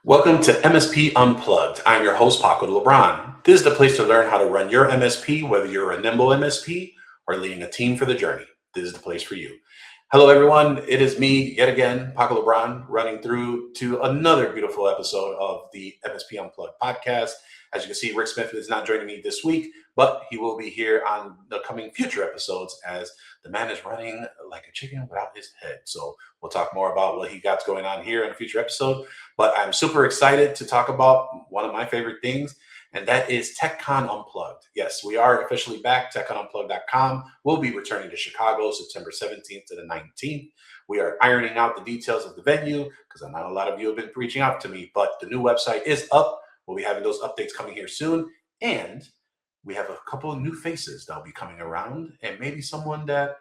Welcome to MSP Unplugged. I'm your host, Paco LeBron. This is the place to learn how to run your MSP, whether you're a nimble MSP or leading a team for the journey. This is the place for you. Hello, everyone. It is me yet again, Paco LeBron, running through to another beautiful episode of the MSP Unplugged podcast. As you can see, Rick Smith is not joining me this week, but he will be here on the coming future episodes as the man is running like a chicken without his head. So we'll talk more about what he got going on here in a future episode. But I'm super excited to talk about one of my favorite things, and that is TechCon Unplugged. Yes, we are officially back. TechConUnplugged.com will be returning to Chicago September 17th to the 19th. We are ironing out the details of the venue because I know a lot of you have been reaching out to me, but the new website is up. We'll be having those updates coming here soon. And we have a couple of new faces that'll be coming around, and maybe someone that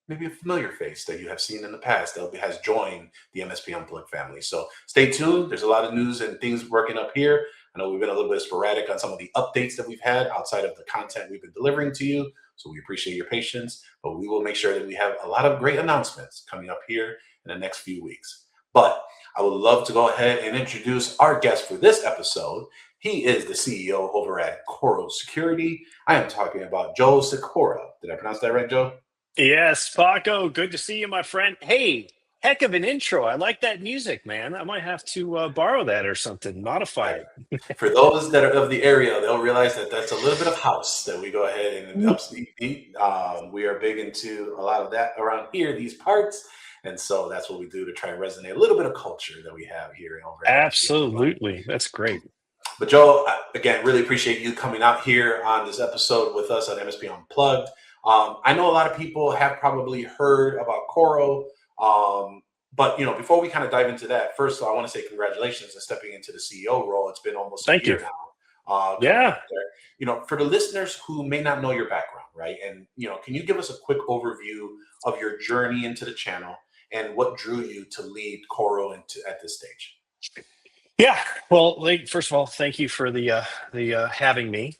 maybe a familiar face that you have seen in the past that has joined the MSP Unplugged family. So stay tuned. There's a lot of news and things working up here. I know we've been a little bit sporadic on some of the updates that we've had outside of the content we've been delivering to you. So we appreciate your patience, but we will make sure that we have a lot of great announcements coming up here in the next few weeks. But I would love to go ahead and introduce our guest for this episode. He is the CEO over at Coro Security. I am talking about Joe Sykora. Did I pronounce that right, Joe? Yes, Paco, good to see you, my friend. Hey, heck of an intro. I like that music, man. I might have to borrow that or something, modify it. For those that are of the area, they'll realize that that's a little bit of house that we go ahead and upstate. We are big into a lot of that around here, these parts. And so that's what we do to try and resonate a little bit of culture that we have here over at Absolutely. That's great. But Joe, again, really appreciate you coming out here on this episode with us on MSP Unplugged. I know a lot of people have probably heard about Coro, but before we kind of dive into that, first of all, I want to say congratulations on stepping into the CEO role. It's been almost a year now. Yeah. For the listeners who may not know your background, right? And can you give us a quick overview of your journey into the channel and what drew you to lead Coro at this stage? Yeah. Well, first of all, thank you for the having me.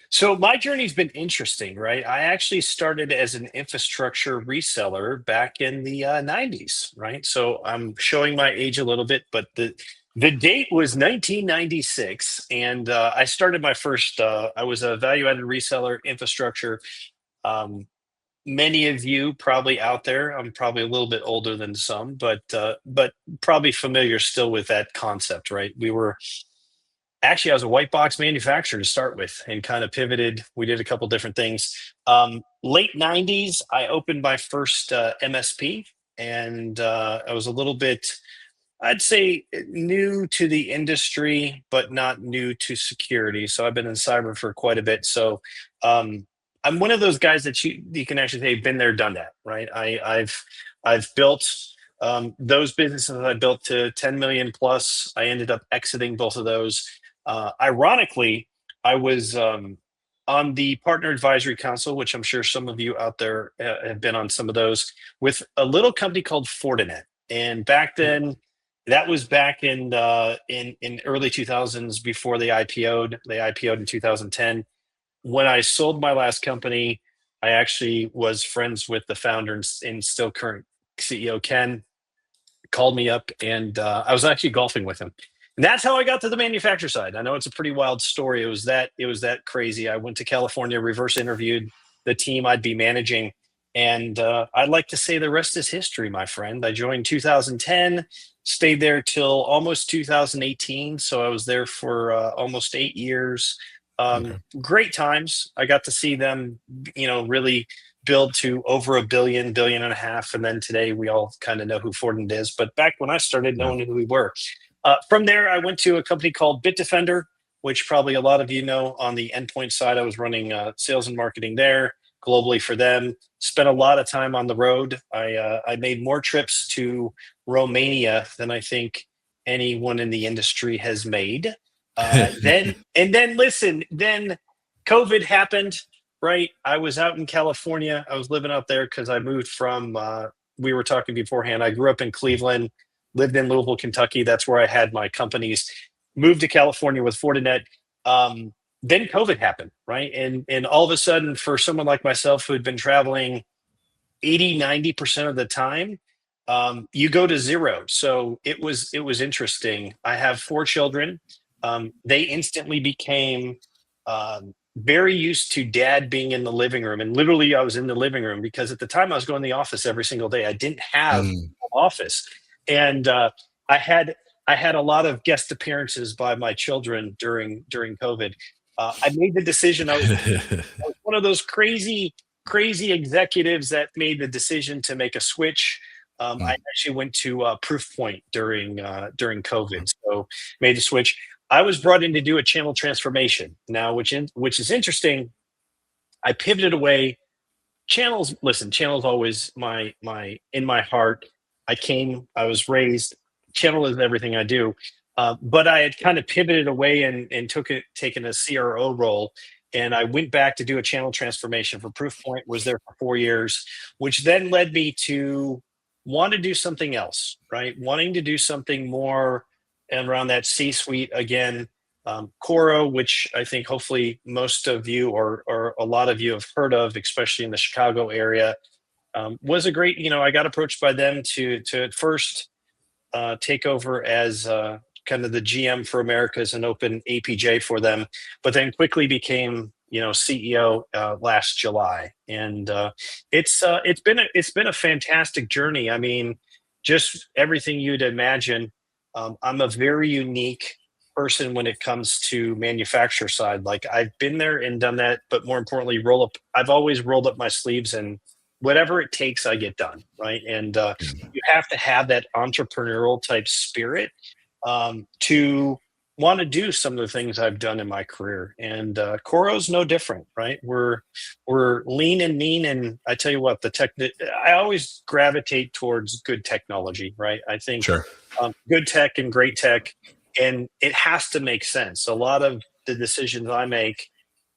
So my journey's been interesting, right? I actually started as an infrastructure reseller back in the 90s, right? So I'm showing my age a little bit, but the date was 1996, and I started my first. I was a value-added reseller infrastructure. Um, Many of you probably out there, I'm probably a little bit older than some, but probably familiar still with that concept, right? I was a white box manufacturer to start with and kind of pivoted. We did a couple different things. Late 90s, I opened my first MSP, and I was a little bit, I'd say, new to the industry, but not new to security. So I've been in cyber for quite a bit. So I'm one of those guys that you can actually say been there, done that, right? I've built those businesses I built to 10 million plus. I ended up exiting both of those. Ironically, I was on the partner advisory council, which I'm sure some of you out there have been on some of those, with a little company called Fortinet. And back then, that was back in early 2000s before they IPO'd. They IPO'd in 2010. When I sold my last company, I actually was friends with the founder and still current CEO, Ken. Called me up, and I was actually golfing with him. And that's how I got to the manufacturer side. I know it's a pretty wild story. It was that crazy. I went to California, reverse interviewed the team I'd be managing, and I'd like to say the rest is history, my friend. I joined 2010, stayed there till almost 2018, so I was there for almost 8 years. Great times. I got to see them, really build to over a billion and a half. And then today we all kind of know who Fortinet is. But back when I started, no one knew who we were. From there, I went to a company called Bitdefender, which probably a lot of you know on the endpoint side. I was running sales and marketing there globally for them. Spent a lot of time on the road. I made more trips to Romania than I think anyone in the industry has made. Then COVID happened, right? I was out in California. I was living out there because I moved from, we were talking beforehand. I grew up in Cleveland, lived in Louisville, Kentucky. That's where I had my companies. Moved to California with Fortinet. Then COVID happened, right? And all of a sudden, for someone like myself who had been traveling 80, 90% of the time, you go to zero. So it was interesting. I have 4 children. They instantly became very used to dad being in the living room, and literally I was in the living room because at the time I was going to the office every single day. I didn't have an Mm. office, and I had a lot of guest appearances by my children during COVID. I made the decision. I was one of those crazy executives that made the decision to make a switch. I Mm. actually went to Proofpoint during COVID, so made the switch. I was brought in to do a channel transformation now, which is interesting. I pivoted away. Channels, listen, channels always my in my heart. I was raised. Channel is everything I do. But I had kind of pivoted away and taken a CRO role, and I went back to do a channel transformation for Proofpoint. Was there for 4 years, which then led me to want to do something else, right? Wanting to do something more and around that C-suite again. Coro, which I think hopefully most of you or a lot of you have heard of, especially in the Chicago area, was a great. I got approached by them to at first take over as kind of the GM for Americas and open APJ for them, but then quickly became CEO last July, and it's been a fantastic journey. I mean, just everything you'd imagine. I'm a very unique person when it comes to manufacturer side. Like I've been there and done that, but more importantly, I've always rolled up my sleeves and whatever it takes, I get done. Right. And you have to have that entrepreneurial type spirit to want to do some of the things I've done in my career. And Coro's no different, right? We're lean and mean, and I tell you what, I always gravitate towards good technology, right? I think Sure. good tech and great tech, and it has to make sense. A lot of the decisions I make,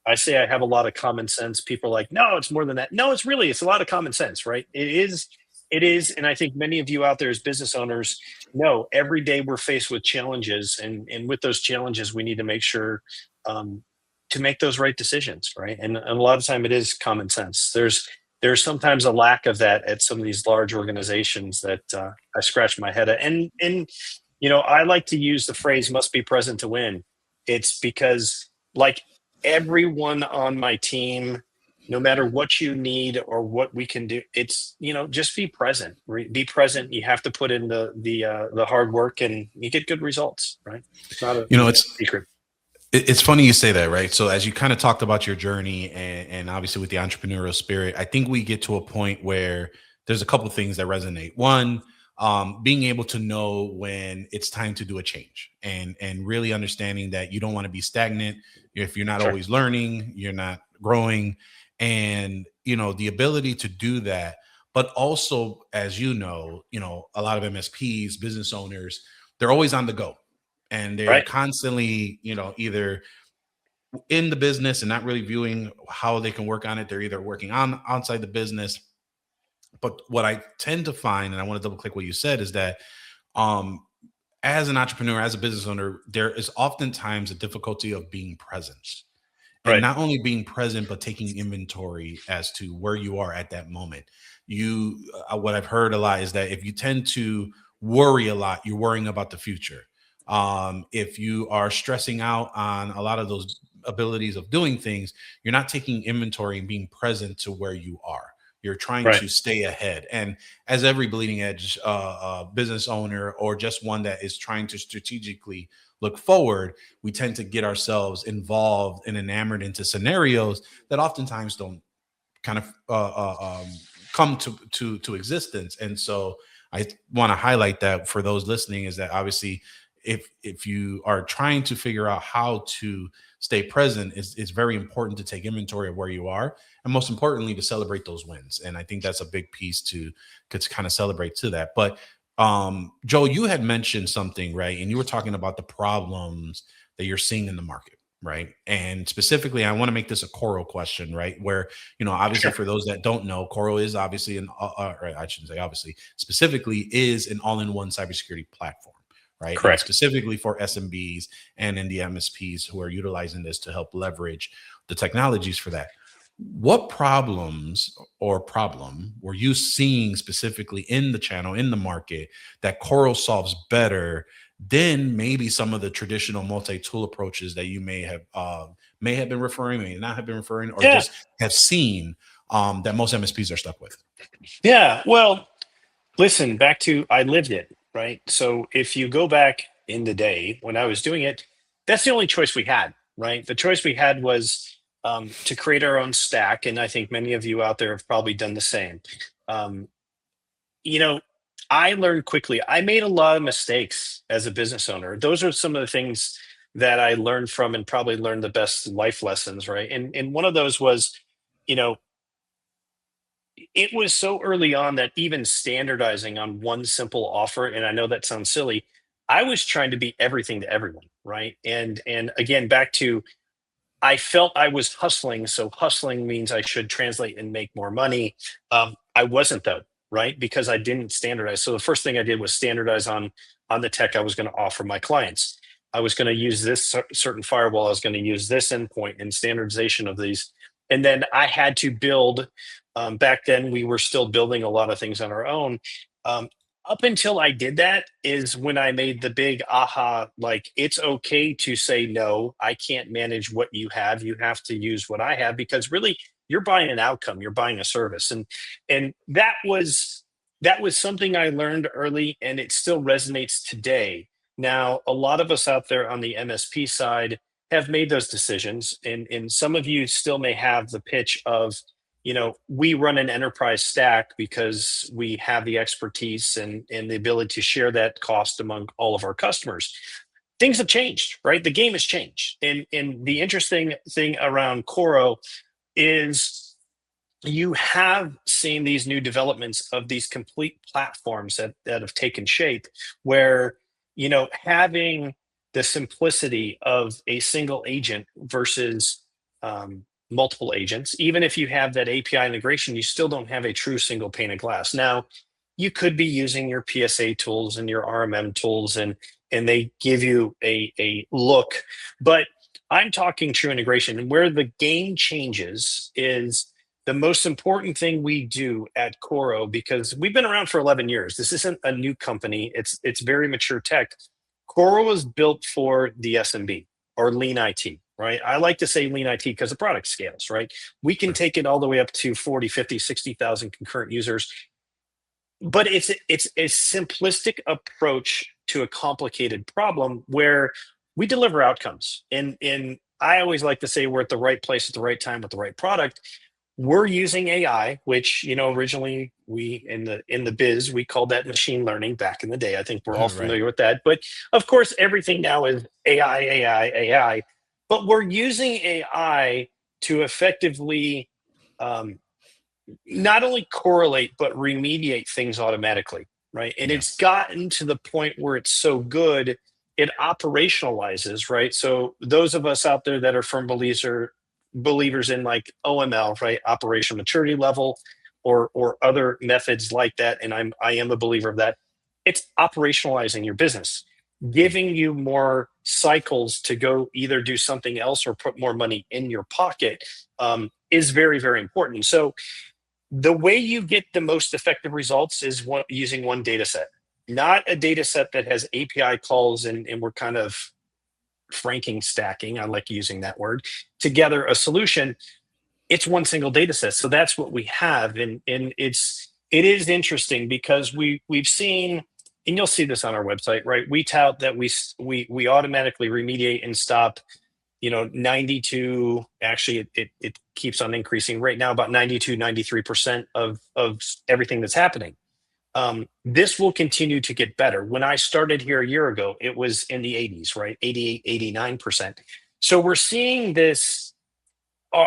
I say I have a lot of common sense. People are like, no, it's more than that. No, it's a lot of common sense, right? It is. And I think many of you out there as business owners know every day we're faced with challenges. And with those challenges, we need to make sure to make those right decisions, right? And a lot of time it is common sense. There's sometimes a lack of that at some of these large organizations that I scratch my head at. And I like to use the phrase "must be present to win." It's because like everyone on my team, no matter what you need or what we can do, it's just be present. Be present. You have to put in the hard work, and you get good results. Right? It's not a It's secret. It's funny you say that, right? So as you kind of talked about your journey and obviously with the entrepreneurial spirit, I think we get to a point where there's a couple of things that resonate. One, being able to know when it's time to do a change and really understanding that you don't want to be stagnant. If you're not Sure. always learning, you're not growing, and the ability to do that. But also, as a lot of MSPs, business owners, they're always on the go. And they're Right. constantly, either in the business and not really viewing how they can work on it. They're either working on outside the business. But what I tend to find, and I want to double click what you said, is that um, as an entrepreneur, as a business owner, there is oftentimes a difficulty of being present. And Right. not only being present, but taking inventory as to where you are at that moment. What I've heard a lot is that if you tend to worry a lot, you're worrying about the future. If you are stressing out on a lot of those abilities of doing things, you're not taking inventory and being present to where you are. You're trying Right. to stay ahead. And as every bleeding edge business owner, or just one that is trying to strategically look forward, we tend to get ourselves involved and enamored into scenarios that oftentimes don't kind of come to existence. And so I want to highlight that for those listening, is that obviously if you are trying to figure out how to stay present, it's very important to take inventory of where you are, and most importantly to celebrate those wins. And I think that's a big piece to kind of celebrate to that. But Joe, you had mentioned something, right? And you were talking about the problems that you're seeing in the market, right? And specifically, I want to make this a Coro question, right? Where, obviously Sure. for those that don't know, Coro is obviously or I shouldn't say obviously, specifically is an all-in-one cybersecurity platform, right? And Correct. specifically for SMBs and in the MSPs who are utilizing this to help leverage the technologies for that. What problems or problem were you seeing specifically in the channel, in the market, that Coro solves better than maybe some of the traditional multi-tool approaches that you may have been referring, may not have been referring, or Yeah. just have seen that most MSPs are stuck with? Yeah. Well, listen, back to I lived it, right? So if you go back in the day when I was doing it, that's the only choice we had, right? The choice we had was to create our own stack. And I think many of you out there have probably done the same. Um, you know, I learned quickly. I made a lot of mistakes as a business owner. Those are some of the things that I learned from and probably learned the best life lessons, right? And one of those was, you know, it was so early on that even standardizing on one simple offer, and I know that sounds silly, I was trying to be everything to everyone, right? And again, back to I felt I was hustling, so hustling means I should translate and make more money. I wasn't though, right? Because I didn't standardize. So the first thing I did was standardize on the tech I was going to offer my clients. I was going to use this certain firewall. I was going to use this endpoint and standardization of these. And then I had to build. Back then, we were still building a lot of things on our own. Um, Up until I did that is when I made the big aha, like it's okay to say no, I can't manage what you have. You have to use what I have because really you're buying an outcome, you're buying a service. And that was something I learned early and it still resonates today. Now, a lot of us out there on the MSP side have made those decisions and some of you still may have the pitch of we run an enterprise stack because we have the expertise and the ability to share that cost among all of our customers. Things have changed, right? The game has changed. And the interesting thing around Coro is you have seen these new developments of these complete platforms that have taken shape where, having the simplicity of a single agent versus multiple agents. Even if you have that API integration, you still don't have a true single pane of glass. Now, you could be using your PSA tools and your RMM tools, and they give you a look. But I'm talking true integration. And where the game changes is the most important thing we do at Coro, because we've been around for 11 years. This isn't a new company. It's very mature tech. Coro was built for the SMB or lean IT, right? I like to say lean IT because the product scales, right? We can take it all the way up to 40, 50, 60,000 concurrent users. But it's a simplistic approach to a complicated problem where we deliver outcomes. And I always like to say we're at the right place at the right time with the right product. We're using AI, which originally we in the biz we called that machine learning back in the day. I think we're all Right. familiar with that. But of course, everything now is AI, AI, AI. But we're using AI to effectively um, not only correlate but remediate things automatically, right? And Yeah. it's gotten to the point where it's so good it operationalizes, right? So those of us out there that are firm believers in like OML, right, operational maturity level, or other methods like that, and I am a believer of that. It's operationalizing your business, giving you more cycles to go either do something else or put more money in your pocket is very, very important. So the way you get the most effective results is using one data set, not a data set that has API calls and we're kind of franking stacking. I like using that word together a solution. It's one single data set. So that's what we have. And it is interesting because we've seen, and you'll see this on our website, right? We tout that we automatically remediate and stop 92, actually it keeps on increasing right now, about 92, 93% of everything that's happening. This will continue to get better. When I started here a year ago, it was in the 80s, right? 88, 89%. So we're seeing this, uh,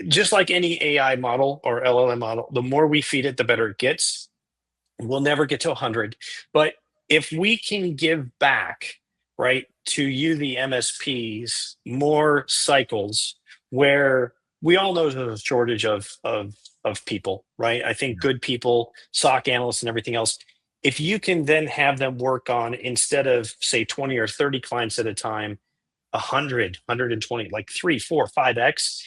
just like any AI model or LLM model, the more we feed it, the better it gets. We'll never get to 100. But if we can give back, right, to you, the MSPs, more cycles where we all know there's a shortage of people, right? I think good people, SOC analysts and everything else, if you can then have them work on, instead of say 20 or 30 clients at a time, 100, 120, like 3, 4, 5x,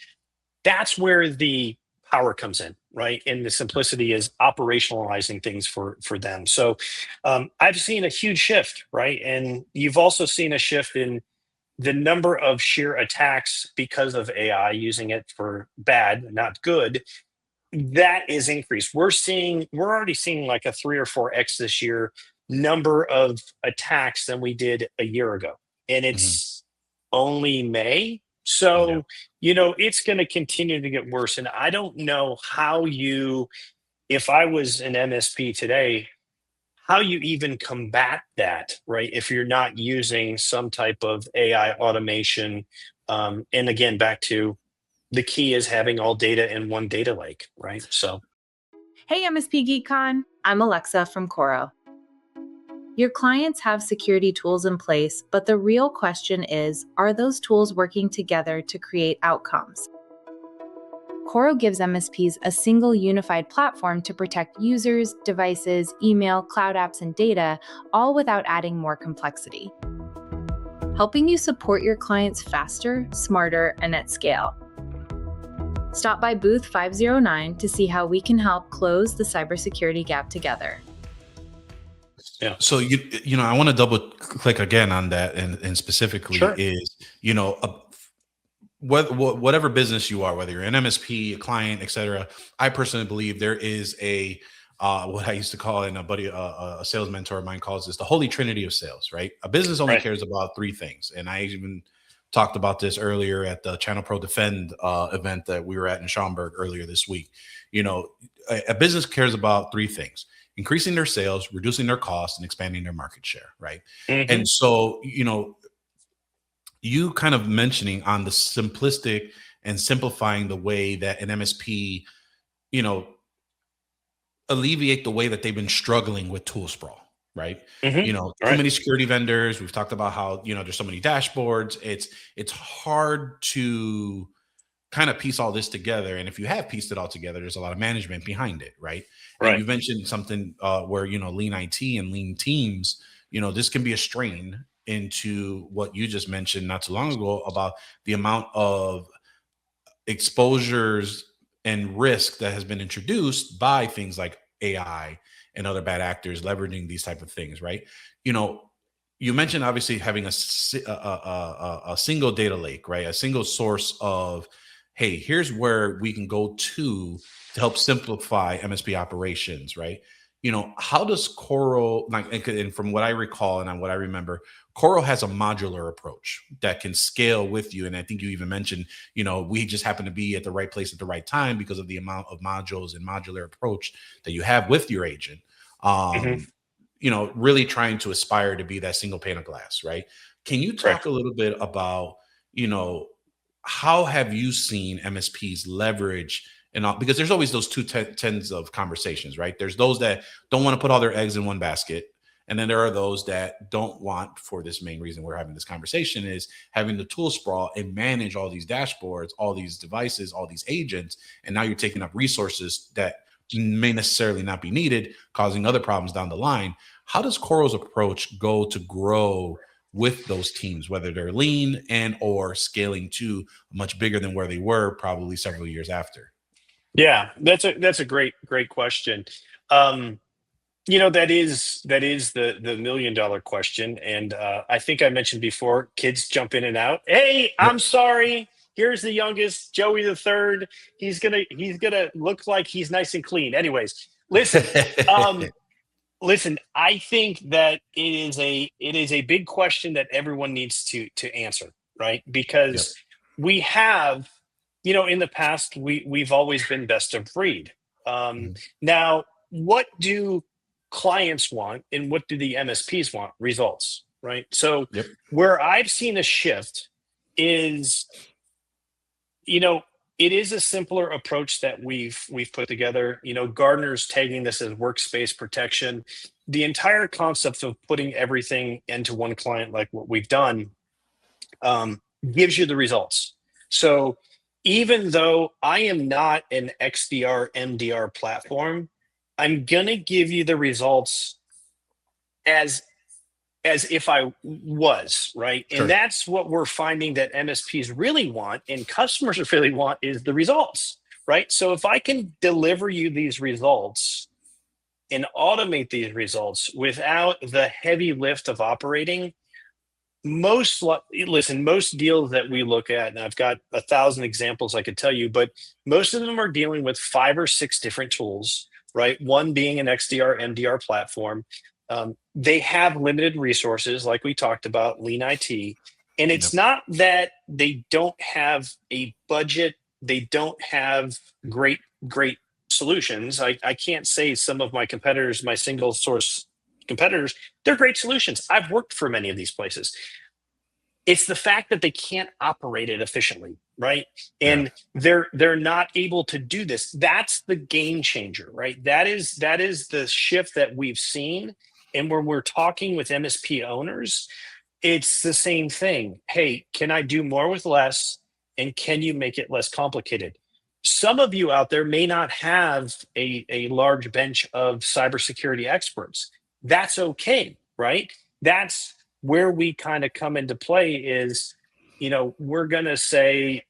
That's where the power comes in, right? And the simplicity is operationalizing things for them. So I've seen a huge shift, right? And you've also seen a shift in the number of sheer attacks because of AI using it for bad, not good. That is increased. We're already seeing like a 3 or 4x this year number of attacks than we did a year ago. And Mhm. it's only May. Yeah. So, it's going to continue to get worse. And I don't know if I was an MSP today, how you even combat that, right? If you're not using some type of AI automation. And again, back to the key is having all data in one data lake, right? So, Hey, MSP GeekCon. I'm Alexa from Coro. Your clients have security tools in place, but the real question is, are those tools working together to create outcomes? Coro gives MSPs a single unified platform to protect users, devices, email, cloud apps, and data, all without adding more complexity. Helping you support your clients faster, smarter, and at scale. Stop by booth 509 to see how we can help close the cybersecurity gap together. yeah. So I want to double click again on that, and specifically Sure. is whatever business you are, whether you're an MSP, a client, etc. I personally believe there is a what I used to call, and a sales mentor of mine calls this the holy trinity of sales. Right? A business only Right. cares about three things, and I even talked about this earlier at the Channel Pro Defend event that we were at in Schaumburg earlier this week. A business cares about three things: increasing their sales, reducing their costs, and expanding their market share, right? Mm-hmm. And so, you kind of mentioning on the simplistic and simplifying the way that an MSP, alleviate the way that they've been struggling with tool sprawl, right? Mm-hmm. Too Right. many security vendors. We've talked about how, there's so many dashboards. It's hard to kind of piece all this together. And if you have pieced it all together, there's a lot of management behind it, right? And Right. you mentioned something where, lean IT and lean teams, this can be a strain into what you just mentioned not too long ago about the amount of exposures and risk that has been introduced by things like AI and other bad actors leveraging these type of things, right? You mentioned obviously having a single data lake, right? A single source of, hey, here's where we can go to help simplify MSP operations, right? How does Coro, like, and from what I recall and what I remember, Coro has a modular approach that can scale with you. And I think you even mentioned, we just happen to be at the right place at the right time because of the amount of modules and modular approach that you have with your agent. Really trying to aspire to be that single pane of glass, right? Can you talk Correct. a little bit about, how have you seen MSPs leverage and all, because there's always those tens of conversations, right? There's those that don't want to put all their eggs in one basket. And then there are those that don't want, for this main reason we're having this conversation, is having the tool sprawl and manage all these dashboards, all these devices, all these agents. And now you're taking up resources that may necessarily not be needed, causing other problems down the line. How does Coro's approach go to grow with those teams, whether they're lean and or scaling to much bigger than where they were probably several years after? Yeah, that's a great question. That is the $1 million question, and I think I mentioned before, kids jump in and out. Hey, Yep. I'm sorry. Here's the youngest, Joey the third. He's gonna look like he's nice and clean. Anyways, listen. Listen, I think that it is a big question that everyone needs to answer, right? Yep. Because we have, in the past, we've always been best of breed. Mhm. Now, what do clients want and what do the MSPs want? Results, right? So Yep. where I've seen a shift is, it is a simpler approach that we've put together. Gartner's tagging this as workspace protection. The entire concept of putting everything into one client, like what we've done, gives you the results. So even though I am not an XDR MDR platform, I'm gonna give you the results as as if I was, right? Sure. And that's what we're finding that MSPs really want and customers really want is the results, right? So if I can deliver you these results and automate these results without the heavy lift of operating, most deals that we look at, and I've got 1,000 examples I could tell you, but most of them are dealing with 5 or 6 different tools, right? One being an XDR, MDR platform. They have limited resources, like we talked about, lean IT. And it's not that they don't have a budget, they don't have great solutions. I can't say some of my competitors, my single source competitors, they're great solutions. I've worked for many of these places. It's the fact that they can't operate it efficiently, right? And they're not able to do this. That's the game changer, right? That is the shift that we've seen. And when we're talking with MSP owners, it's the same thing. Hey, can I do more with less? And can you make it less complicated? Some of you out there may not have a large bench of cybersecurity experts. That's okay, right? That's where we kind of come into play is, we're going to say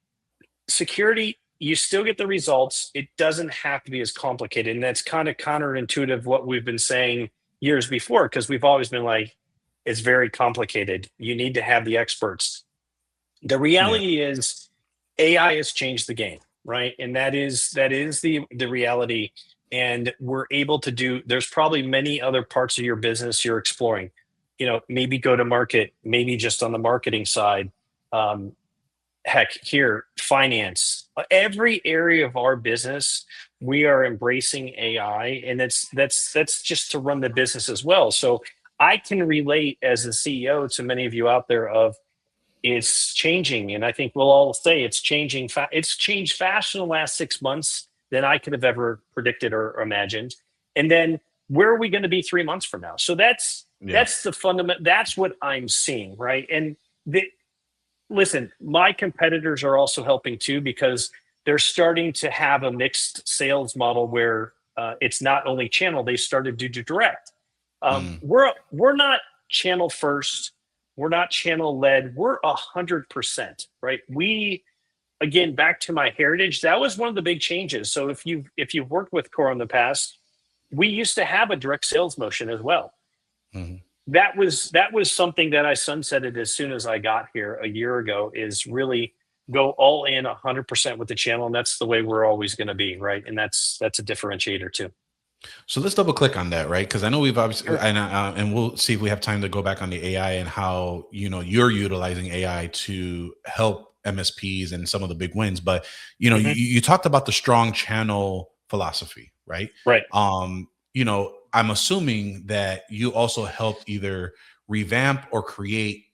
security, you still get the results. It doesn't have to be as complicated. And that's kind of counterintuitive what we've been saying years before, because we've always been like, it's very complicated. You need to have the experts. The reality is AI has changed the game, right? And that is the reality. And we're able to do, there's probably many other parts of your business you're exploring, maybe go to market, maybe just on the marketing side. Finance, every area of our business, we are embracing AI, and that's just to run the business as well. So I can relate as a CEO to many of you out there of it's changing, and I think we'll all say it's changing. It's changed faster in the last 6 months than I could have ever predicted or imagined. And then where are we going to be 3 months from now? So that's the fundament. That's what I'm seeing, right? And listen, my competitors are also helping too, because they're starting to have a mixed sales model where it's not only channel, they started to do direct. We're not channel first. We're not channel led. We're 100%, right? Again, back to my heritage, that was one of the big changes. So if you've worked with Coro in the past, we used to have a direct sales motion as well. Mm-hmm. That was something that I sunsetted as soon as I got here a year ago, is really go all in 100% with the channel. And that's the way we're always going to be, right? And that's a differentiator too. So let's double click on that, right? Because I know we've obviously, and we'll see if we have time to go back on the AI and how, you're utilizing AI to help MSPs and some of the big wins. But, you talked about the strong channel philosophy, right? Right. I'm assuming that you also helped either revamp or create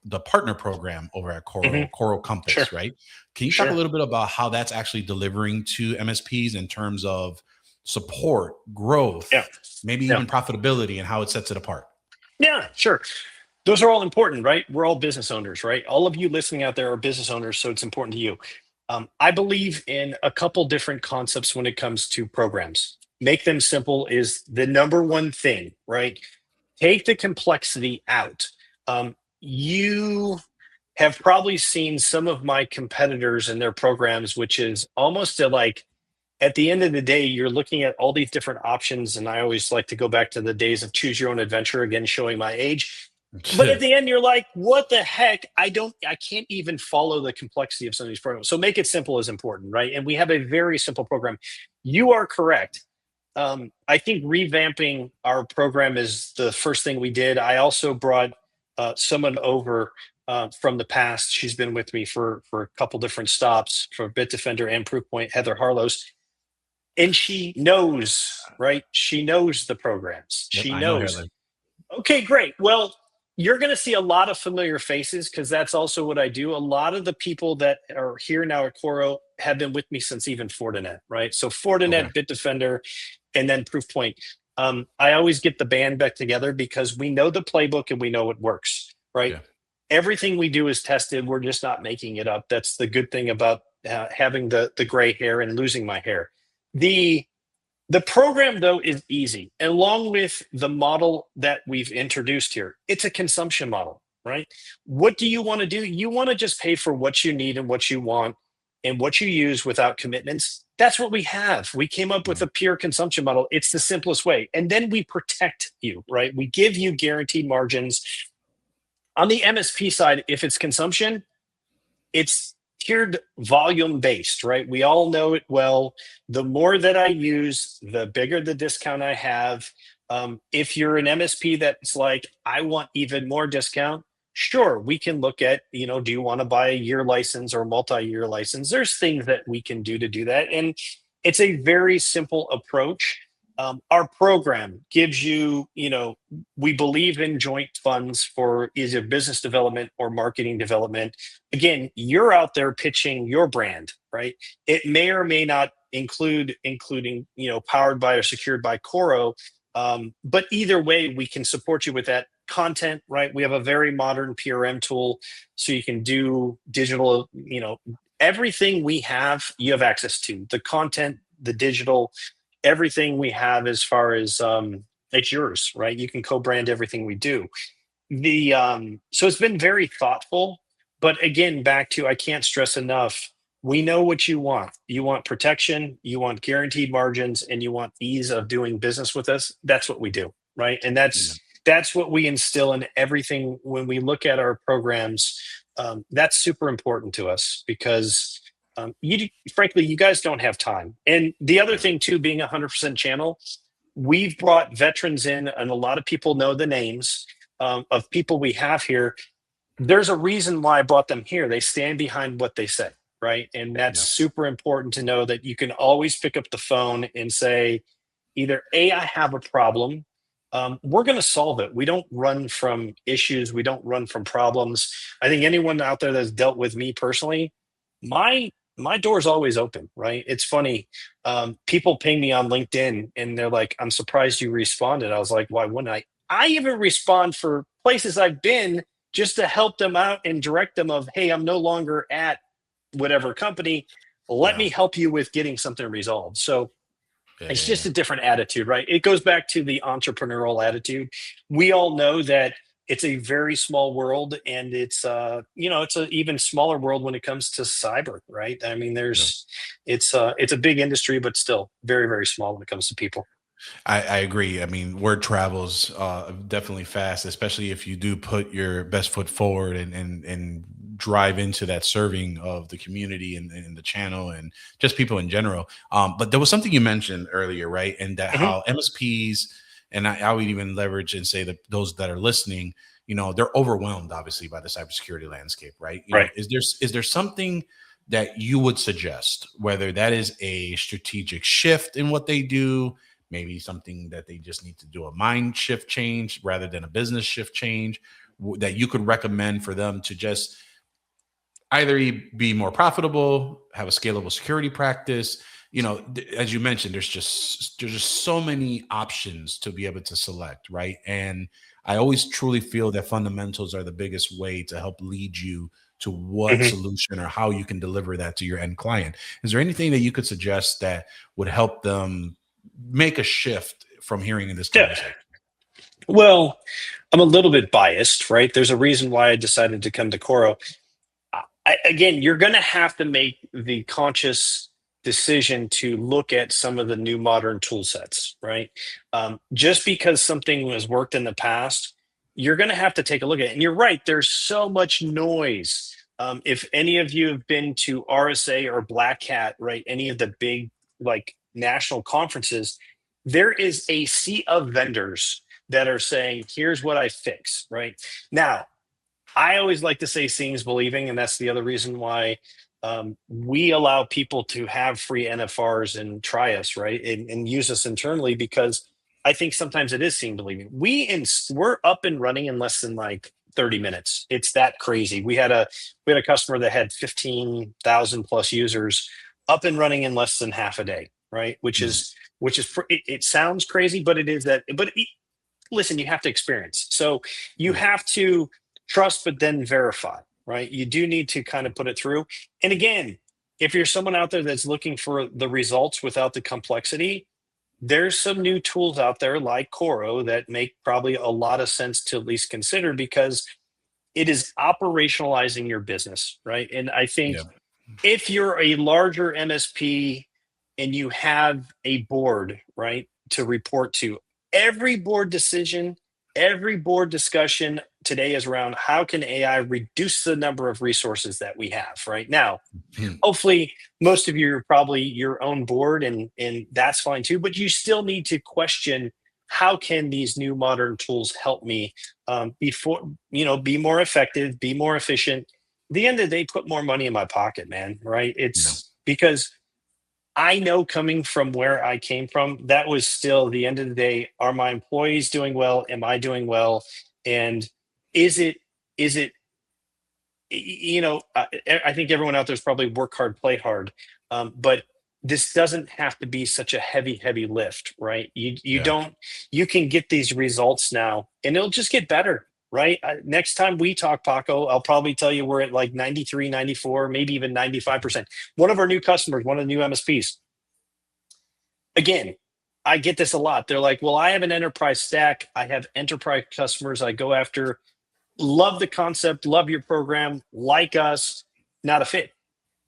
the partner program over at Coro Compass, right? Can you talk a little bit about how that's actually delivering to MSPs in terms of support, growth, maybe even profitability, and how it sets it apart? Yeah, sure. Those are all important, right? We're all business owners, right? All of you listening out there are business owners, so it's important to you. I believe in a couple different concepts when it comes to programs. Make them simple is the number one thing, right? Take the complexity out. You have probably seen some of my competitors and their programs, which is almost at the end of the day, you're looking at all these different options. And I always like to go back to the days of choose your own adventure, again, showing my age. But at the end, you're like, what the heck? I can't even follow the complexity of some of these programs. So make it simple is important, right? And we have a very simple program. You are correct. I think revamping our program is the first thing we did. I also brought someone over from the past. She's been with me for a couple different stops for Bitdefender and Proofpoint, Heather Harlows. And she knows, right? She knows the programs. Yep, she knows. Okay, great. Well, you're going to see a lot of familiar faces because that's also what I do. A lot of the people that are here now at Coro have been with me since even Fortinet, right? So Fortinet, Bitdefender, and then Proofpoint. I always get the band back together because we know the playbook and we know it works, right? Yeah. Everything we do is tested. We're just not making it up. That's the good thing about having the gray hair and losing my hair. The The program, though, is easy. Along with the model that we've introduced here, it's a consumption model, right? What do you want to do? You want to just pay for what you need and what you want and what you use without commitments. That's what we have. We came up with a pure consumption model. It's the simplest way. And then we protect you, right? We give you guaranteed margins. On the MSP side, if it's consumption, it's tiered volume based, right? We all know it well. The more that I use, the bigger the discount I have. If you're an MSP that's like, I want even more discount, sure, we can look at, do you want to buy a year license or multi-year license? There's things that we can do to do that. And it's a very simple approach. Our program gives you, we believe in joint funds for either business development or marketing development. Again, you're out there pitching your brand, right? It may or may not including, powered by or secured by Coro. But either way, we can support you with that content, right? We have a very modern PRM tool, so you can do digital, everything we have, you have access to. The content, the digital, everything we have as far as it's yours, right? You can co-brand everything we do. So it's been very thoughtful, but again, back to, I can't stress enough, we know what you want. You want protection, you want guaranteed margins, and you want ease of doing business with us. That's what we do, right? And that's what we instill in everything when we look at our programs. That's super important to us because frankly, you guys don't have time. And the other thing too, being 100% channel, we've brought veterans in, and a lot of people know the names of people we have here. There's a reason why I brought them here. They stand behind what they say, right? And that's super important to know, that you can always pick up the phone and say, either A, I have a problem. We're going to solve it. We don't run from issues. We don't run from problems. I think anyone out there that's dealt with me personally, my door is always open, right? It's funny. People ping me on LinkedIn and they're like, I'm surprised you responded. I was like, why wouldn't I? I even respond for places I've been just to help them out and direct them of, hey, I'm no longer at whatever company. Let me help you with getting something resolved. So it's just a different attitude, right? It goes back to the entrepreneurial attitude. We all know that it's a very small world, and it's it's an even smaller world when it comes to cyber, right? I mean, it's a big industry, but still very, very small when it comes to people. I agree. I mean, word travels definitely fast, especially if you do put your best foot forward and drive into that serving of the community and the channel and just people in general. But there was something you mentioned earlier, right? And that how MSPs, and I would even leverage and say that those that are listening, they're overwhelmed, obviously, by the cybersecurity landscape, right? Right. Is there something that you would suggest, whether that is a strategic shift in what they do, maybe something that they just need to do a mind shift change rather than a business shift change, that you could recommend for them to just either be more profitable, have a scalable security practice? As you mentioned, there's just so many options to be able to select, right? And I always truly feel that fundamentals are the biggest way to help lead you to what solution or how you can deliver that to your end client. Is there anything that you could suggest that would help them make a shift from hearing in this conversation? Well, I'm a little bit biased, right? There's a reason why I decided to come to Coro. Again, you're going to have to make the conscious decision to look at some of the new modern tool sets, right? Just because something has worked in the past, you're going to have to take a look at it. And you're right, there's so much noise. If any of you have been to RSA or Black Hat, right, any of the big national conferences, there is a sea of vendors that are saying, here's what I fix, right? Now, I always like to say seeing is believing, and that's the other reason why we allow people to have free NFRs and try us, right, and use us internally, because I think sometimes it is seeing believing. We're up and running in less than 30 minutes. It's that crazy. We had a customer that had 15,000 plus users up and running in less than half a day, right? Which is it sounds crazy, but it is that. But listen, you have to experience. So you have to trust, but then verify, right? You do need to kind of put it through. And again, if you're someone out there that's looking for the results without the complexity, there's some new tools out there like Coro that make probably a lot of sense to at least consider because it is operationalizing your business, right? And I think Yeah. if you're a larger MSP and you have a board, right, to report to, every board decision, every board discussion today is around how can AI reduce the number of resources that we have right now. Hmm. Hopefully, most of you are probably your own board, and that's fine too. But you still need to question how can these new modern tools help me before be more effective, be more efficient. At the end of the day, put more money in my pocket, man. Right? Yeah. It's because I know coming from where I came from, that was still the end of the day. Are my employees doing well? Am I doing well? And is it I think everyone out there's probably work hard, play hard, but this doesn't have to be such a heavy lift, right? You Yeah. don't you can get these results now, and it'll just get better, right? Next time we talk, Paco, I'll probably tell you we're at like 93, 94, maybe even 95%. One of our new customers, one of the new MSPs, again. I get this a lot. They're like, well, I have an enterprise stack. I have enterprise customers I go after, love the concept, love your program, like us, not a fit.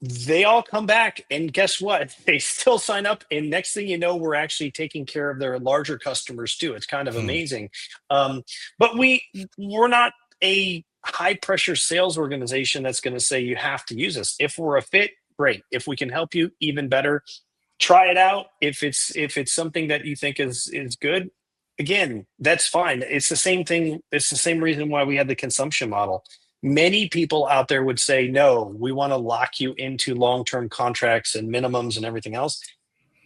They all come back, and guess what? They still sign up, and next thing you know, we're actually taking care of their larger customers too. It's kind of Hmm. amazing. But we're not a high pressure sales organization that's going to say you have to use us. If we're a fit, great. If we can help you, even better. Try it out. If it's something that you think is good, again, that's fine. It's the same thing. It's the same reason why we had the consumption model. Many people out there would say, no, we want to lock you into long-term contracts and minimums and everything else.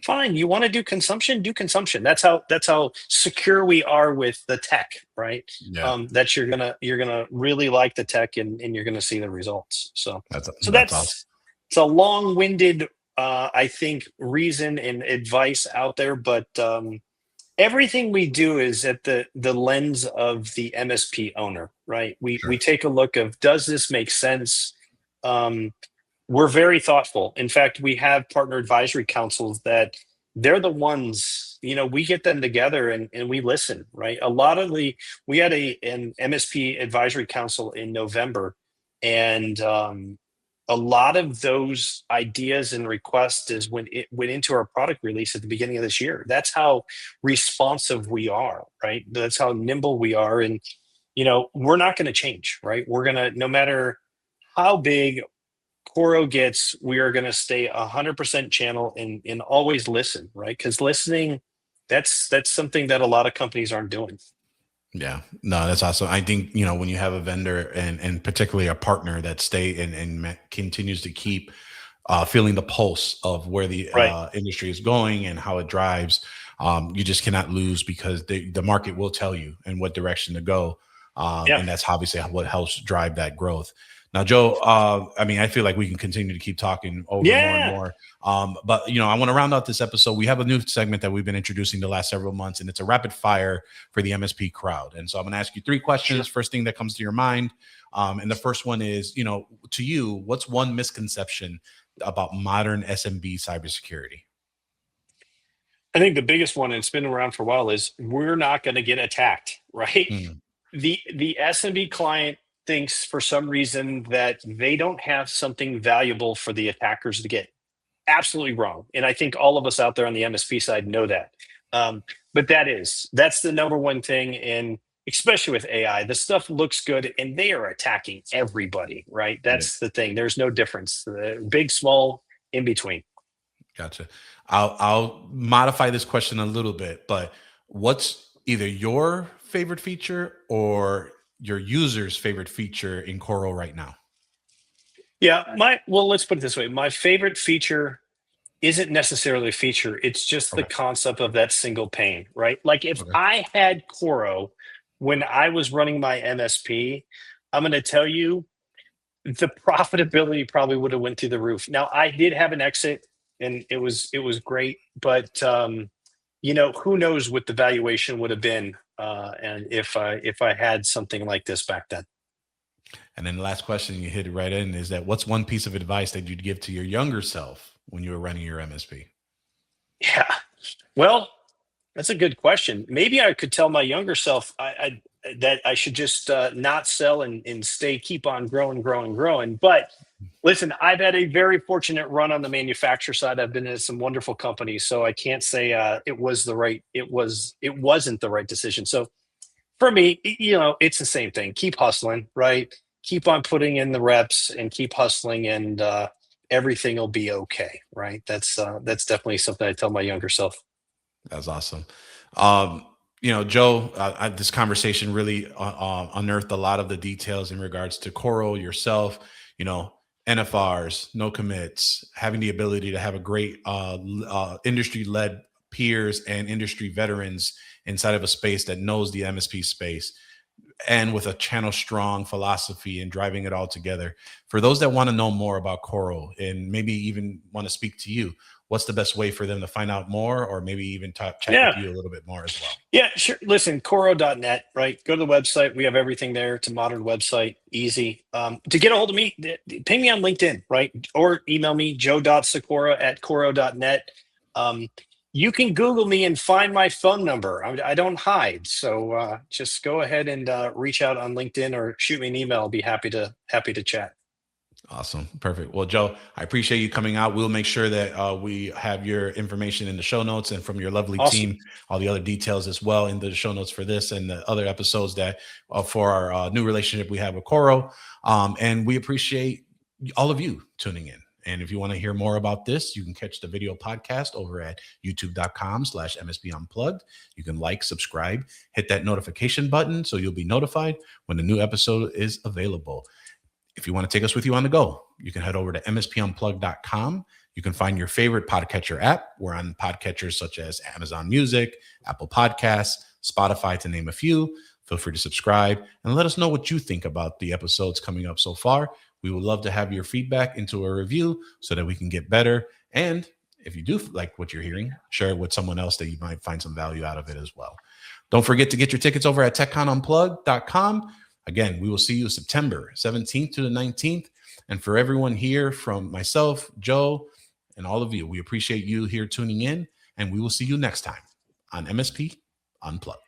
Fine. You want to do consumption? Do consumption. That's how secure we are with the tech, right? Yeah. That you're gonna really like the tech, and you're gonna see the results. So That's awesome. that's it's a long-winded I think reason and advice out there, but everything we do is at the lens of the MSP owner, right? We Sure. take a look of, does this make sense? Um, we're very thoughtful. In fact, we have partner advisory councils that they're the ones, we get them together, and we listen, right? We had an MSP advisory council in November, and a lot of those ideas and requests is when it went into our product release at the beginning of this year. That's how responsive we are, right? That's how nimble we are. And, we're not going to change, right? We're going to, no matter how big Coro gets, we are going to stay 100% channel and always listen, right? Because listening, that's something that a lot of companies aren't doing. Yeah, no, that's awesome. I think, when you have a vendor and particularly a partner that stay and continues to keep feeling the pulse of where the Right. industry is going and how it drives, you just cannot lose because the market will tell you in what direction to go. Yeah. And that's obviously what helps drive that growth. Now, Joe, I feel like we can continue to keep talking over more and more. But, I want to round out this episode. We have a new segment that we've been introducing the last several months, and it's a rapid fire for the MSP crowd. And so I'm going to ask you 3 questions. Sure. First thing that comes to your mind. And the first one is, to you, what's one misconception about modern SMB cybersecurity? I think the biggest one, and it's been around for a while, is we're not going to get attacked, right? Hmm. The SMB client thinks for some reason that they don't have something valuable for the attackers to get. Absolutely wrong. And I think all of us out there on the MSP side know that. But that's the number one thing. And especially with AI, the stuff looks good and they are attacking everybody, right? That's the thing. There's no difference. Big, small, in between. Gotcha. I'll modify this question a little bit, but what's either your favorite feature or your user's favorite feature in Coro right now? Yeah, let's put it this way. My favorite feature isn't necessarily a feature. It's just the Okay. concept of that single pane, right? Like if Okay. I had Coro when I was running my MSP, I'm going to tell you the profitability probably would have went through the roof. Now I did have an exit and it was great, but who knows what the valuation would have been and if I had something like this back then. And then the last question, you hit it right in, is that what's one piece of advice that you'd give to your younger self when you were running your MSP? Yeah. Well, That's a good question. Maybe I could tell my younger self that I should just not sell and keep on growing. But listen, I've had a very fortunate run on the manufacturer side. I've been in some wonderful companies, so I can't say it wasn't the right decision. So for me, it's the same thing. Keep hustling, right? Keep on putting in the reps and keep hustling, and everything will be okay, right? That's definitely something I tell my younger self. That's awesome. Joe, this conversation really unearthed a lot of the details in regards to Coro, yourself, NFRs, no commits, having the ability to have a great industry-led peers and industry veterans inside of a space that knows the MSP space, and with a channel strong philosophy and driving it all together. For those that want to know more about Coro and maybe even want to speak to you, what's the best way for them to find out more, or maybe even chat with you a little bit more as well? Yeah, sure. Listen, Coro.net, right? Go to the website. We have everything there. It's a modern website, easy. To get a hold of me, ping me on LinkedIn, right? Or email me, joe.sykora@coro.net. You can Google me and find my phone number. I don't hide. So just go ahead and reach out on LinkedIn or shoot me an email. I'll be happy to chat. Awesome. Perfect. Well, Joe, I appreciate you coming out. We'll make sure that we have your information in the show notes, and from your lovely team, all the other details as well in the show notes for this and the other episodes that for our new relationship we have with Coro. And we appreciate all of you tuning in. And if you want to hear more about this, you can catch the video podcast over at youtube.com/MSP Unplugged. You can like, subscribe, hit that notification button so you'll be notified when the new episode is available. If you want to take us with you on the go, you can head over to MSPUnplugged.com. You can find your favorite podcatcher app. We're on podcatchers such as Amazon Music, Apple Podcasts, Spotify, to name a few. Feel free to subscribe and let us know what you think about the episodes coming up so far. We would love to have your feedback into a review so that we can get better. And if you do like what you're hearing, share it with someone else that you might find some value out of it as well. Don't forget to get your tickets over at TechConUnplugged.com. Again, we will see you September 17th to the 19th. And for everyone here, from myself, Joe, and all of you, we appreciate you here tuning in. And we will see you next time on MSP Unplugged.